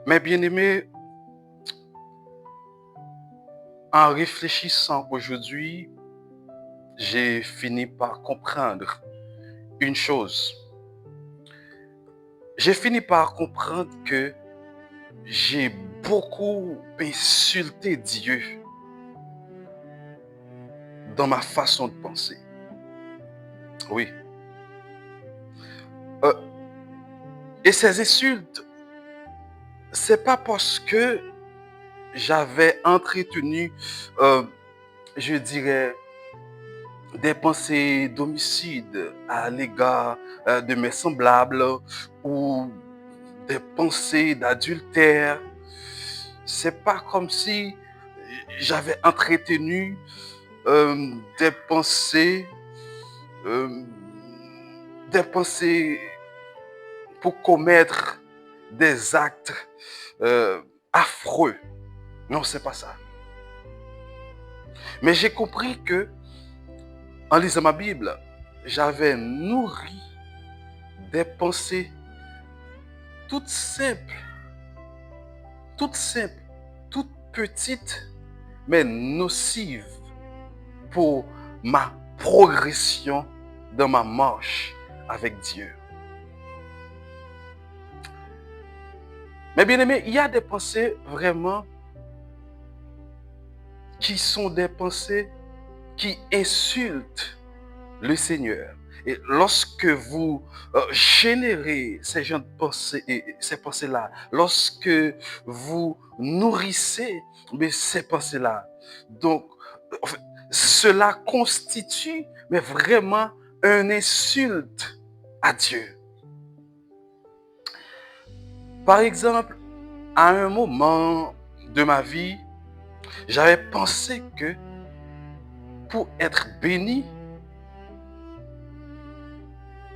Mes bien-aimés, en réfléchissant aujourd'hui, j'ai fini par comprendre une chose. J'ai fini par comprendre que j'ai beaucoup insulté Dieu dans ma façon de penser. Oui. Euh, et ces insultes, c'est pas parce que j'avais entretenu, euh, je dirais, des pensées d'homicide à l'égard de mes semblables ou des pensées d'adultère. C'est pas comme si j'avais entretenu des pensées, euh, des pensées pour commettre des actes affreux. Non, c'est pas ça. Mais j'ai compris que, en lisant ma Bible, j'avais nourri des pensées toutes simples, toutes simples, toutes petites, mais nocives pour ma progression dans ma marche avec Dieu. Mais bien aimé, il y a des pensées vraiment qui sont des pensées qui insultent le Seigneur. Et lorsque vous générez ces gens de pensées, ces pensées-là, lorsque vous nourrissez ces pensées-là, donc en fait, cela constitue mais vraiment une insulte à Dieu. Par exemple, à un moment de ma vie, j'avais pensé que pour être béni,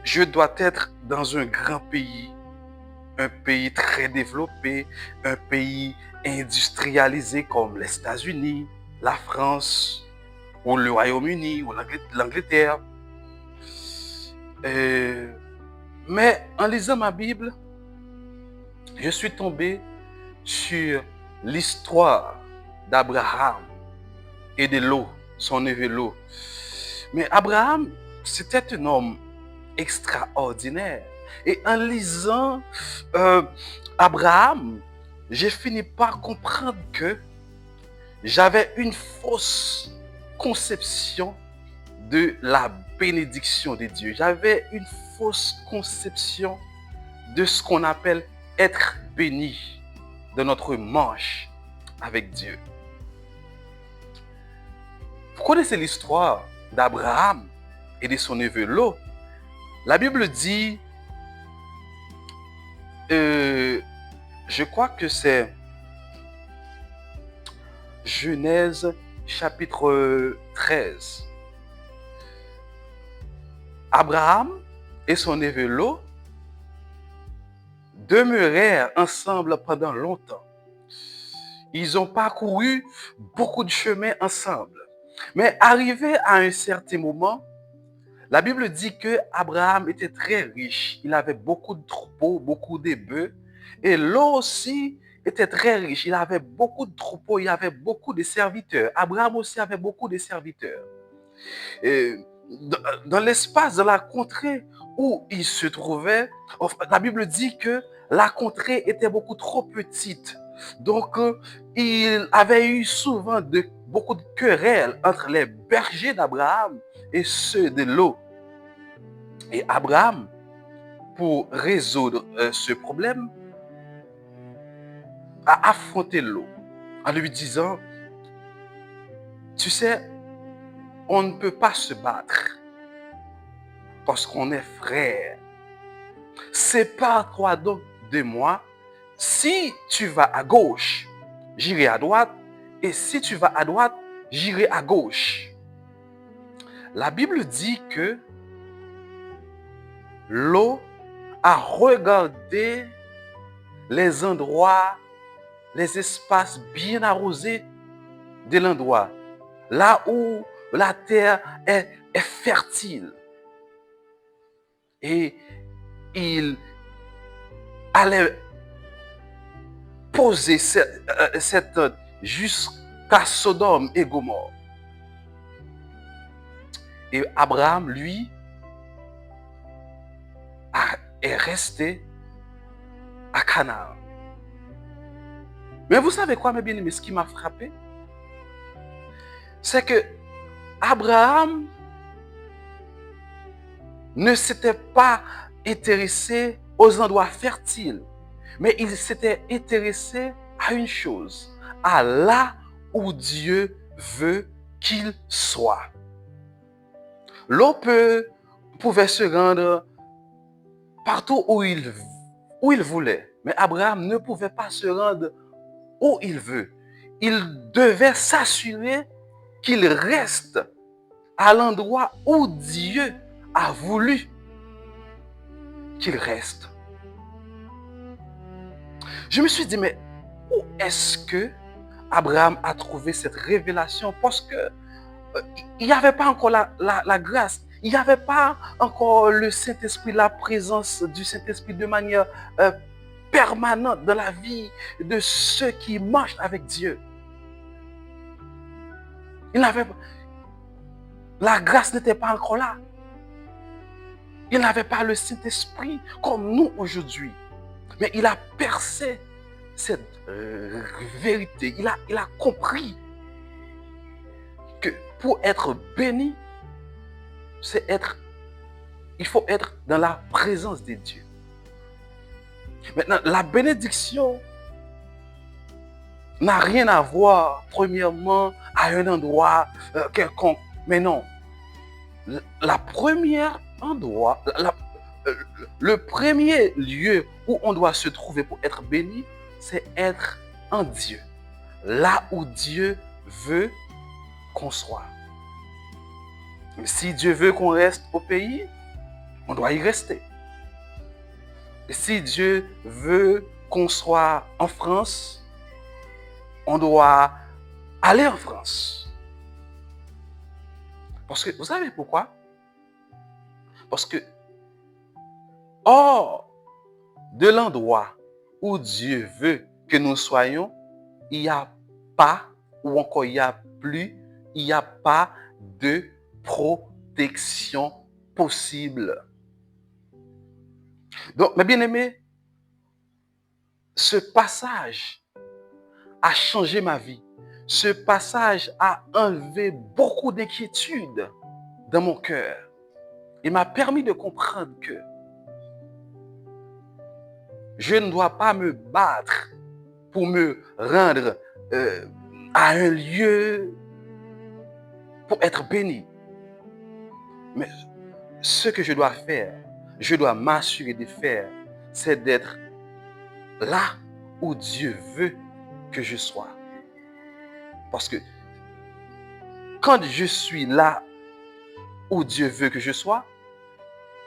je dois être dans un grand pays, un pays très développé, un pays industrialisé comme les États-Unis, la France, ou le Royaume-Uni, ou l'Angleterre. Mais en lisant ma Bible, je suis tombé sur l'histoire d'Abraham et de Lot, son neveu Lot. Mais Abraham, c'était un homme extraordinaire. Et en lisant Abraham, j'ai fini par comprendre que j'avais une fausse conception de la bénédiction de Dieu. J'avais une fausse conception de ce qu'on appelle être béni de notre marche avec Dieu. Vous connaissez l'histoire d'Abraham et de son neveu Lot. La Bible dit, je crois que c'est Genèse chapitre 13. Abraham et son neveu Lot demeurèrent ensemble pendant longtemps. Ils ont parcouru beaucoup de chemins ensemble. Mais arrivé à un certain moment, la Bible dit que Abraham était très riche. Il avait beaucoup de troupeaux, beaucoup de bœufs. Et Lot aussi était très riche. Il avait beaucoup de troupeaux, il avait beaucoup de serviteurs. Abraham aussi avait beaucoup de serviteurs. Et dans l'espace de la contrée où il se trouvait, la Bible dit que la contrée était beaucoup trop petite. Donc, il avait eu souvent beaucoup de querelles entre les bergers d'Abraham et ceux de Lot. Et Abraham, pour résoudre ce problème, a affronté Lot en lui disant, tu sais, on ne peut pas se battre parce qu'on est frères. Sépare-toi donc de moi. Si tu vas à gauche, j'irai à droite. Et si tu vas à droite, j'irai à gauche. La Bible dit que Lot a regardé les endroits, les espaces bien arrosés de l'endroit, là où la terre est fertile. Et il allait poser cette jusqu'à Sodome et Gomorrhe. Et Abraham, lui, est resté à Canaan. Mais vous savez quoi, mes bien-aimés, ce qui m'a frappé, c'est que Abraham ne s'était pas intéressé aux endroits fertiles, mais il s'était intéressé à une chose, à là où Dieu veut qu'il soit. L'on pouvait se rendre partout où il voulait, mais Abraham ne pouvait pas se rendre où il veut. Il devait s'assurer qu'il reste à l'endroit où Dieu a voulu qu'il reste. Je me suis dit, mais où est-ce que Abraham a trouvé cette révélation? Parce que il n'y avait pas encore la grâce, il n'y avait pas encore le Saint-Esprit, la présence du Saint-Esprit de manière permanente dans la vie de ceux qui marchent avec Dieu. La grâce n'était pas encore là. Il n'avait pas le Saint-Esprit comme nous aujourd'hui. Mais il a percé cette vérité. Il a compris que pour être béni, il faut être dans la présence de Dieu. Maintenant, la bénédiction n'a rien à voir, premièrement, à un endroit quelconque. Mais non, le premier lieu où on doit se trouver pour être béni, c'est être en Dieu. Là où Dieu veut qu'on soit. Si Dieu veut qu'on reste au pays, on doit y rester. Et si Dieu veut qu'on soit en France, on doit aller en France. Parce que, vous savez pourquoi? Parce que, hors de l'endroit où Dieu veut que nous soyons, il n'y a pas, ou encore il n'y a plus, il n'y a pas de protection possible. Donc, mes bien-aimés, ce passage a changé ma vie. Ce passage a enlevé beaucoup d'inquiétudes dans mon cœur. Il m'a permis de comprendre que je ne dois pas me battre pour me rendre à un lieu pour être béni. Mais ce que je dois faire, je dois m'assurer de faire, c'est d'être là où Dieu veut que je sois. Parce que quand je suis là où Dieu veut que je sois,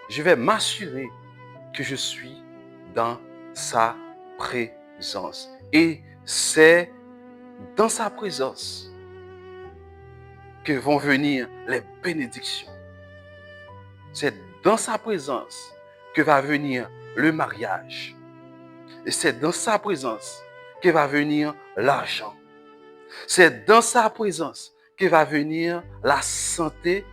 je vais m'assurer que je suis dans sa présence. Et c'est dans sa présence que vont venir les bénédictions. C'est dans sa présence que va venir le mariage. Et c'est dans sa présence que va venir l'argent. C'est dans sa présence que va venir la santé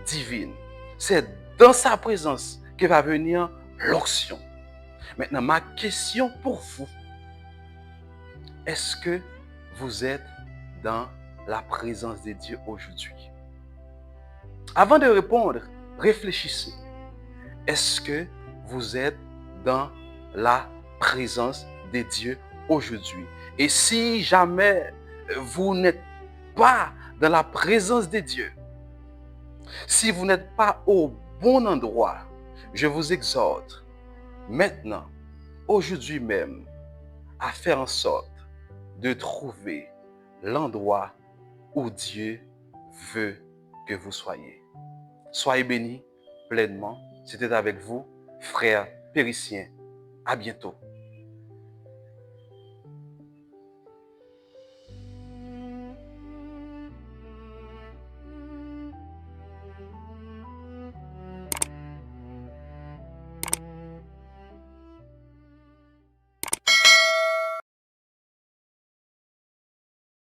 divine. C'est dans sa présence que va venir l'onction. Maintenant, ma question pour vous, est-ce que vous êtes dans la présence de Dieu aujourd'hui? Avant de répondre, réfléchissez. Est-ce que vous êtes dans la présence de Dieu aujourd'hui? Et si jamais vous n'êtes pas dans la présence de Dieu, si vous n'êtes pas au bon endroit, je vous exhorte maintenant, aujourd'hui même, à faire en sorte de trouver l'endroit où Dieu veut que vous soyez. Soyez bénis pleinement. C'était avec vous, frère Péricien. À bientôt.